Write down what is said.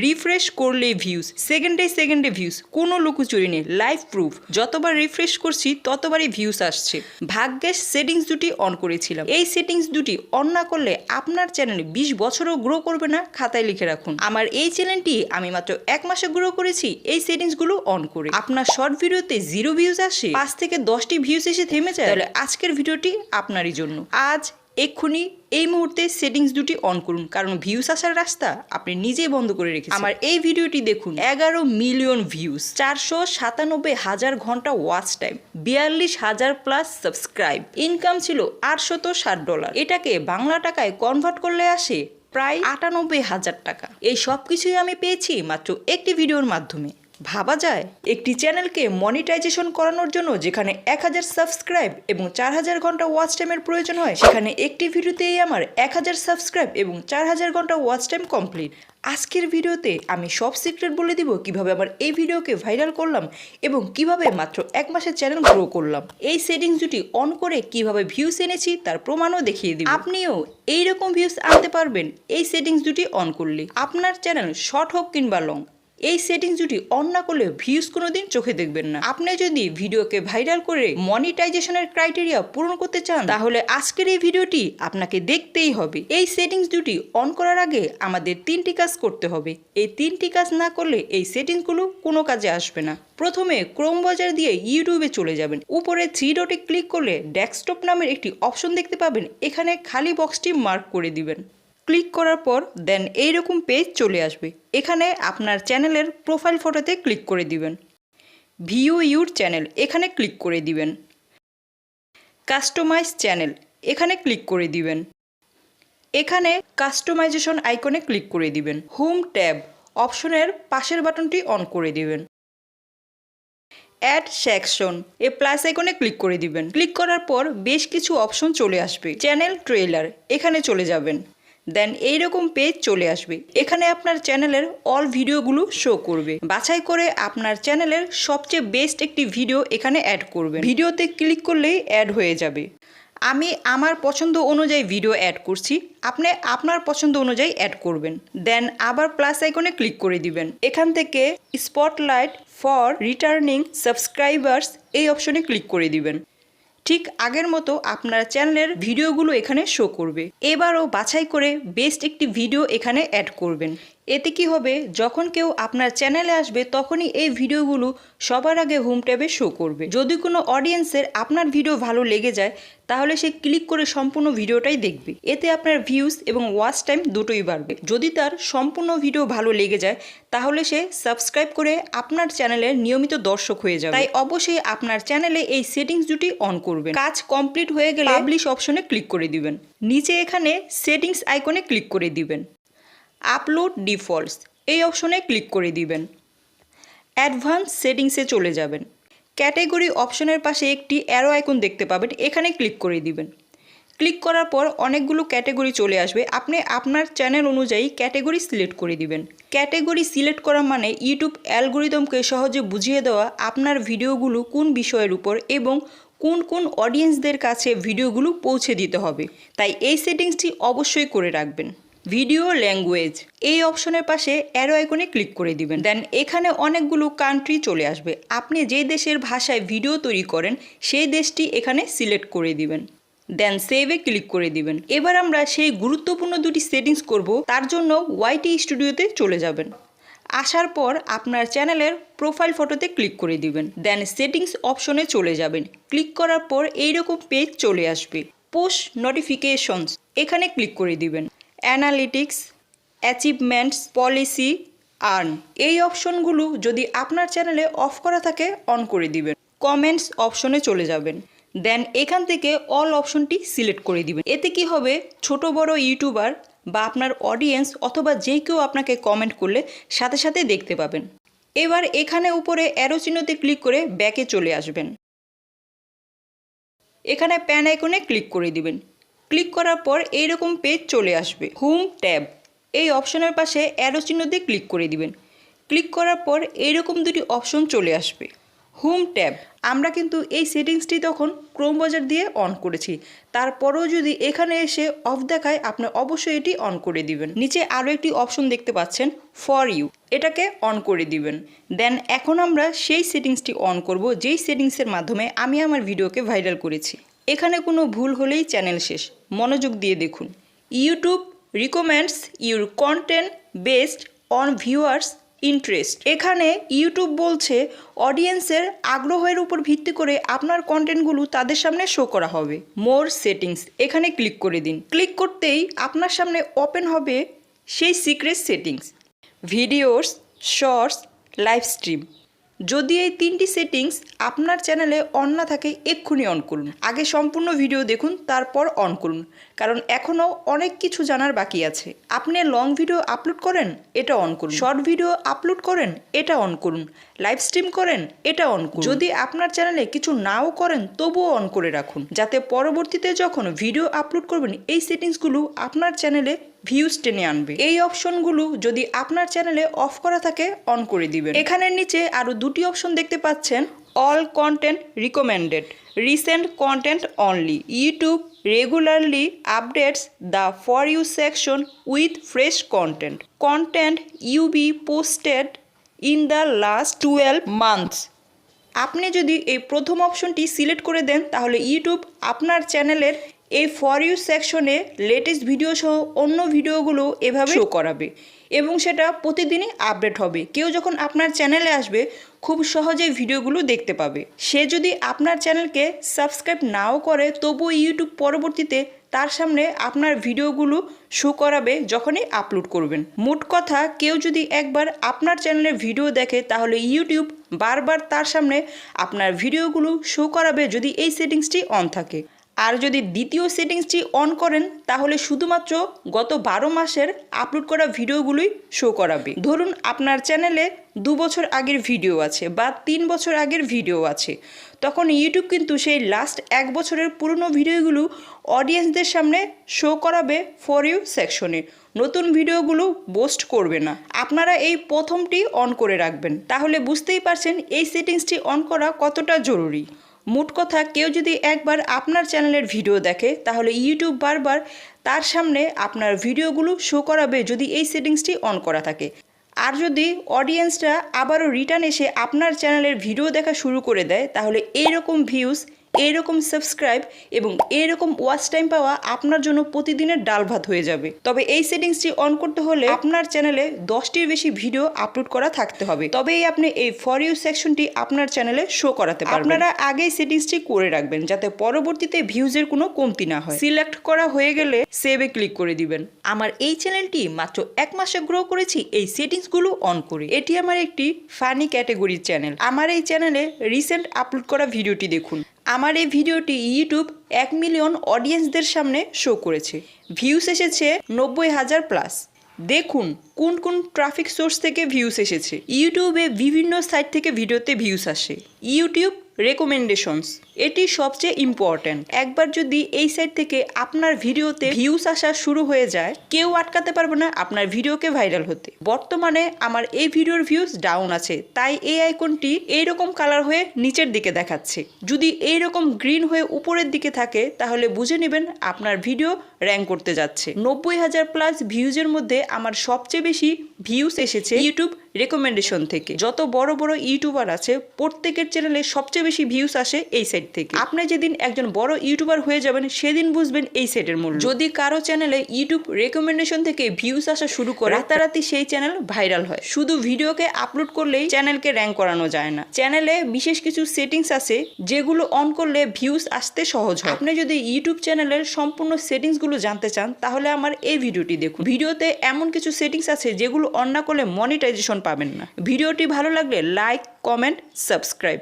Refresh করলে views, সেকেন্ডে সেকেন্ডে ভিউজ, কোনো লুকোচুরি নেই, লাইভ প্রুফ। যতবার রিফ্রেশ করছি ততবারই ভিউজ আসছে। ভাগ্যের সেটিংস দুটি অন করেছিলাম। এই সেটিংস দুটি অন না করলে আপনার চ্যানেল 20 বছরও গ্রো করবে না, খাতায় লিখে রাখুন। আমার এই চ্যানেলটি আমি মাত্র 1 মাসে গ্রো করেছি এই সেটিংসগুলো অন করে। আপনার শর্ট ভিডিওতে 0 ভিউজ আসে, 5 থেকে 10টি ভিউজ এসে থেমে যায়, তাহলে আজকের ভিডিওটি আপনারই জন্য। আজ এক্ষুনি এই মুহূর্তে সেটিংস দুটি অন করুন, কারণ ভিউস আসার রাস্তা আপনি নিজেই বন্ধ করে রেখেছেন। আমার এই ভিডিওটি দেখুন, 11 মিলিয়ন ভিউজ, 497,000 ঘন্টা watch time, 42,000 plus subscribe, income ছিল $860। এটাকে বাংলা টাকায় কনভার্ট করলে আসে প্রায় 98,000 টাকা। এই সব কিছুই আমি পেয়েছি মাত্র একটি ভিডিওর মাধ্যমে। ভাবা যায়, একটি চ্যানেলকে মনিটাইজেশন করানোর জন্য যেখানে 1000 সাবস্ক্রাইব এবং 4000 ঘন্টা ওয়াচ টাইমের প্রয়োজন হয়, সেখানে একটি ভিডিওতেই আমার 1000 সাবস্ক্রাইব এবং 4000 ঘন্টা ওয়াচ টাইম কমপ্লিট। আজকের ভিডিওতে আমি সব সিক্রেট বলে দিব কিভাবে আমার এই ভিডিওকে ভাইরাল করলাম এবং কিভাবে মাত্র 1 মাসের চ্যানেল গ্রো করলাম। এই সেটিংস দুটি অন করে কিভাবে ভিউস এনেছি তার প্রমাণও দেখিয়ে দিব। আপনিও এইরকম ভিউস আনতে পারবেন এই সেটিংস দুটি অন করলে। আপনার চ্যানেল শর্ট হোক কিংবা লং, এই সেটিংস দুটি অন না করলে ভিউজ কোনোদিন চোখে দেখবেন না। আপনি যদি ভিডিওকে ভাইরাল করে মনিটাইজেশনের ক্রাইটেরিয়া পূরণ করতে চান, তাহলে আজকের এই ভিডিওটি আপনাকে দেখতেই হবে। এই সেটিংস দুটি অন করার আগে আমাদের 3টি কাজ করতে হবে। এই 3টি কাজ না করলে এই সেটিংসগুলো কোনো কাজে আসবে না। প্রথমে ক্রোম ব্রাউজার দিয়ে ইউটিউবে চলে যাবেন। উপরে 3 ডটে ক্লিক করলে ডেস্কটপ নামের একটি অপশন দেখতে পাবেন। এখানে খালি বক্সটি মার্ক করে দিবেন। ক্লিক করার পর দেন এইরকম পেজ চলে আসবে। এখানে আপনার চ্যানেলের প্রোফাইল ফটোতে ক্লিক করে দিবেন। ভিউ ইউর চ্যানেল এখানে ক্লিক করে দিবেন। কাস্টমাইজ চ্যানেল এখানে ক্লিক করে দিবেন। এখানে কাস্টমাইজেশন আইকনে ক্লিক করে দিবেন। হোম ট্যাব অপশনের পাশের বাটনটি অন করে দিবেন। অ্যাড সেকশন এ প্লাস আইকনে ক্লিক করে দিবেন। ক্লিক করার পর বেশ কিছু অপশন চলে আসবে। চ্যানেল ট্রেলার এখানে চলে যাবেন। দেন এইরকম পেজ চলে আসবে। এখানে আপনার চ্যানেলের অল ভিডিওগুলো শো করবে। বাছাই করে আপনার চ্যানেলের সবচেয়ে বেস্ট একটি ভিডিও এখানে অ্যাড করবেন। ভিডিওতে ক্লিক করলেই অ্যাড হয়ে যাবে। আমি আমার পছন্দ অনুযায়ী ভিডিও অ্যাড করছি, আপনি আপনার পছন্দ অনুযায়ী অ্যাড করবেন। দেন আবার প্লাস আইকনে ক্লিক করে দিবেন। এখান থেকে স্পটলাইট ফর রিটার্নিং সাবস্ক্রাইবার্স এই অপশনে ক্লিক করে দিবেন। ঠিক আগের মতো আপনার চ্যানেলের ভিডিওগুলো এখানে শো করবে। এবারও বাছাই করে বেস্ট একটি ভিডিও এখানে অ্যাড করবেন। এতে কি হবে, যখন কেউ আপনার চ্যানেলে আসবে তখনই এই ভিডিওগুলো সবার আগে হোম ট্যাবে শো করবে। যদি কোনো অডিয়েন্সের আপনার ভিডিও ভালো লেগে যায়, তাহলে সে ক্লিক করে সম্পূর্ণ ভিডিওটাই দেখবে। এতে আপনার ভিউজ এবং ওয়াচ টাইম দুটোই বাড়বে। যদি তার সম্পূর্ণ ভিডিও ভালো লেগে যায়, তাহলে সে সাবস্ক্রাইব করে আপনার চ্যানেলের নিয়মিত দর্শক হয়ে যাবে। তাই অবশ্যই আপনার চ্যানেলে এই সেটিংস দুটি অন করবেন। কাজ কমপ্লিট হয়ে গেলে পাবলিশ অপশনে ক্লিক করে দিবেন। নিচে এখানে সেটিংস আইকনে ক্লিক করে দিবেন। আপলোড ডিফল্টস এই অপশনে ক্লিক করে দিবেন। অ্যাডভান্স সেটিংসে চলে যাবেন। ক্যাটাগরি অপশনের পাশে একটি অ্যারো আইকন দেখতে পাবেন, এখানে ক্লিক করে দিবেন। ক্লিক করার পর অনেকগুলো ক্যাটাগরি চলে আসবে। আপনি আপনার চ্যানেল অনুযায়ী ক্যাটাগরি সিলেক্ট করে দিবেন। ক্যাটাগরি সিলেক্ট করা মানে ইউটিউব অ্যালগোরিদমকে সহজে বুঝিয়ে দেওয়া আপনার ভিডিওগুলো কোন বিষয়ের উপর এবং কোন কোন অডিয়েন্সদের কাছে ভিডিওগুলো পৌঁছে দিতে হবে। তাই এই সেটিংসটি অবশ্যই করে রাখবেন। ভিডিও ল্যাঙ্গুয়েজ এই অপশনের পাশে অ্যারো আইকনে ক্লিক করে দিবেন। দেন এখানে অনেকগুলো কান্ট্রি চলে আসবে। আপনি যে দেশের ভাষায় ভিডিও তৈরি করেন সেই দেশটি এখানে সিলেক্ট করে দিবেন। দেন সেভে ক্লিক করে দিবেন। এবার আমরা সেই গুরুত্বপূর্ণ দুটি সেটিংস করব। তার জন্য ওয়াইটি স্টুডিওতে চলে যাবেন। আসার পর আপনার চ্যানেলের প্রোফাইল ফটোতে ক্লিক করে দিবেন। দেন সেটিংস অপশনে চলে যাবেন। ক্লিক করার পর এইরকম পেজ চলে আসবে। পুশ নোটিফিকেশনস এখানে ক্লিক করে দিবেন। অ্যানালিটিক্স, অ্যাচিভমেন্টস, পলিসি, আর্ন এই অপশনগুলো যদি আপনার চ্যানেলে অফ করা থাকে অন করে দিবেন। কমেন্টস অপশনে চলে যাবেন। দেন এখান থেকে অল অপশনটি সিলেক্ট করে দিবেন। এতে কি হবে, ছোট বড় ইউটিউবার বা আপনার অডিয়েন্স অথবা যে কেউ আপনাকে কমেন্ট করলে সাথে সাথে দেখতে পাবেন। এবার এখানে উপরে অ্যারো চিহ্নতে ক্লিক করে ব্যাকে চলে আসবেন। এখানে প্যান আইকনে ক্লিক করে দিবেন। ক্লিক করার পর এইরকম পেজ চলে আসবে। হোম ট্যাব এই অপশনের পাশে অ্যারো চিহ্ন দিয়ে ক্লিক করে দিবেন। ক্লিক করার পর এইরকম দুটি অপশন চলে আসবে। হোম ট্যাব, আমরা কিন্তু এই সেটিংসটি তখন ক্রোম ব্রাউজার দিয়ে অন করেছি, তারপরেও যদি এখানে এসে অফ দেখায় আপনি অবশ্যই এটি অন করে দিবেন। নিচে আরও একটি অপশন দেখতে পাচ্ছেন ফর ইউ, এটাকে অন করে দিবেন। দেন এখন আমরা সেই সেটিংসটি অন করব যেই সেটিংসের মাধ্যমে আমি আমার ভিডিওকে ভাইরাল করেছি। এখানে কোনো ভুল হলেই চ্যানেল শেষ, মনোযোগ দিয়ে দেখুন। YouTube recommends your content based on viewers interest. এখানে ইউটিউব বলছে অডিয়েন্সের আগ্রহের উপর ভিত্তি করে আপনার কন্টেন্টগুলো তাদের সামনে শো করা হবে। মোর সেটিংস, এখানে ক্লিক করে দিন। ক্লিক করতেই আপনার সামনে ওপেন হবে সেই secret settings, videos, shorts, live stream. যদি এই তিনটি সেটিংস আপনার চ্যানেলে অন না থাকে এক্ষুনি অন করুন। আগে সম্পূর্ণ ভিডিও দেখুন, তারপর অন করুন, কারণ এখনও অনেক কিছু জানার বাকি আছে। আপনি লং ভিডিও আপলোড করেন, এটা অন করুন। শর্ট ভিডিও আপলোড করেন, এটা অন করুন। লাইভ স্ট্রিম করেন, এটা অন করুন। যদি আপনার চ্যানেলে কিছু নাও করেন তবুও অন করে রাখুন, যাতে পরবর্তীতে যখন ভিডিও আপলোড করবেন এই সেটিংসগুলো আপনার চ্যানেলে ভিউজ টেনে আনবে। এই অপশনগুলো যদি আপনার চ্যানেলে অফ করা থাকে অন করে দিবেন। এখানের নিচে আরও দুটি অপশন দেখতে পাচ্ছেন, all content recommended, recent content only, YouTube regularly updates the for you section with fresh content, content you be posted in the last 12 months. আপনি যদি এই প্রথম অপশনটি সিলেক্ট করে দেন তাহলে ইউটিউব আপনার চ্যানেলের এই ফর ইউ সেকশনে লেটেস্ট ভিডিও সহ অন্য ভিডিওগুলো এভাবে শো করাবে এবং সেটা প্রতিদিনই আপডেট হবে। কেউ যখন আপনার চ্যানেলে আসবে খুব সহজেই ভিডিওগুলো দেখতে পাবে। সে যদি আপনার চ্যানেলকে সাবস্ক্রাইব নাও করে তবুও ইউটিউব পরবর্তীতে তার সামনে আপনার ভিডিওগুলো শো করাবে যখনই আপলোড করবেন। মোট কথা, কেউ যদি একবার আপনার চ্যানেলের ভিডিও দেখে তাহলে ইউটিউব বারবার তার সামনে আপনার ভিডিওগুলো শো করাবে যদি এই সেটিংসটি অন থাকে। আর যদি দ্বিতীয় সেটিংসটি অন করেন তাহলে শুধুমাত্র গত 12 মাসের আপলোড করা ভিডিওগুলোই শো করাবে। ধরুন আপনার চ্যানেলে 2 বছর আগের ভিডিও আছে বা 3 বছর আগের ভিডিও আছে, তখন ইউটিউব কিন্তু সেই লাস্ট 1 বছরের পুরনো ভিডিওগুলো অডিয়েন্সদের সামনে শো করাবে ফর ইউ সেকশনে। নতুন ভিডিওগুলো পোস্ট করবে না। আপনারা এই প্রথমটি অন করে রাখবেন, তাহলে বুঝতেই পারছেন এই সেটিংসটি অন করা কতটা জরুরি। মোট কথা, কেউ যদি একবার আপনার চ্যানেলের ভিডিও দেখে তাহলে ইউটিউব বারবার তার সামনে আপনার ভিডিওগুলো শো করাবে যদি এই সেটিংসটি অন করা থাকে। আর যদি অডিয়েন্সরা আবারও রিটার্ন এসে আপনার চ্যানেলের ভিডিও দেখা শুরু করে দেয় তাহলে এইরকম ভিউজ, এইরকম সাবস্ক্রাইব এবং এইরকম ওয়াচ টাইম পাওয়া আপনার জন্য প্রতিদিনের ডাল ভাত হয়ে যাবে। তবে এই সেটিংসটি অন করতে হলে আপনার চ্যানেলে 10টির বেশি ভিডিও আপলোড করা থাকতে হবে, তবেই আপনি এই ফর ইউ সেকশনটি আপনার চ্যানেলে শো করাতে পারবেন। আপনারা আগেই সেটিংসটি করে রাখবেন যাতে পরবর্তীতে ভিউজের কোনো কমতি না হয়। সিলেক্ট করা হয়ে গেলে সেভে ক্লিক করে দিবেন। আমার এই চ্যানেলটি মাত্র 1 মাসে গ্রো করেছি এই সেটিংসগুলো অন করে। এটি আমার একটি ফানি ক্যাটাগরির চ্যানেল। আমার এই চ্যানেলে রিসেন্ট আপলোড করা ভিডিওটি দেখুন। আমার এই ভিডিওটি ইউটিউব 1 মিলিয়ন অডিয়েন্সদের সামনে শো করেছে। ভিউস এসেছে 90,000 প্লাস। দেখুন কোন কোন ট্রাফিক সোর্স থেকে ভিউস এসেছে। ইউটিউবে বিভিন্ন সাইট থেকে ভিডিওতে ভিউস আসে। ইউটিউব রেকমেন্ডেশনস, এটি সবচেয়ে ইম্পর্ট্যান্ট। একবার যদি এই সাইট থেকে আপনার ভিডিওতে ভিউস আসা শুরু হয়ে যায় কেউ আটকাতে পারবে না আপনার ভিডিওকে ভাইরাল হতে। বর্তমানে আমার এই ভিডিওর ভিউস ডাউন আছে, তাই এই আইকনটি এইরকম কালার হয়ে নিচের দিকে দেখাচ্ছে। যদি এইরকম গ্রিন হয়ে উপরের দিকে থাকে তাহলে বুঝে নেবেন আপনার ভিডিও র্যাঙ্ক করতে যাচ্ছে। 90,000 প্লাস ভিউজের মধ্যে আমার সবচেয়ে বেশি ভিউস এসেছে ইউটিউব রেকমেন্ডেশন থেকে। যত বড় বড় ইউটিউবার আছে প্রত্যেকের চ্যানেলে সবচেয়ে বেশি ভিউস আসে এই সাইট থেকে। আপনি যেদিন একজন বড় ইউটিউবার হয়ে যাবেন সেদিন বুঝবেন এই সাইটের মূল্য। যদি কারো চ্যানেলে ইউটিউব রেকমেন্ডেশন থেকে ভিউস আসা শুরু করে রাতারাতি সেই চ্যানেল ভাইরাল হয়। শুধু ভিডিওকে আপলোড করলেই চ্যানেলকে র্যাঙ্ক করানো যায় না। চ্যানেলে বিশেষ কিছু সেটিংস আছে যেগুলো অন করলে ভিউস আসতে সহজ হয়। আপনি যদি ইউটিউব চ্যানেলের সম্পূর্ণ সেটিংসগুলো জানতে চান তাহলে আমার এই ভিডিওটি দেখুন। ভিডিওতে এমন কিছু সেটিংস আছে যেগুলো অন না করলে মনিটাইজেশন পাবেন না। ভিডিওটি ভালো লাগলে লাইক, কমেন্ট, সাবস্ক্রাইব।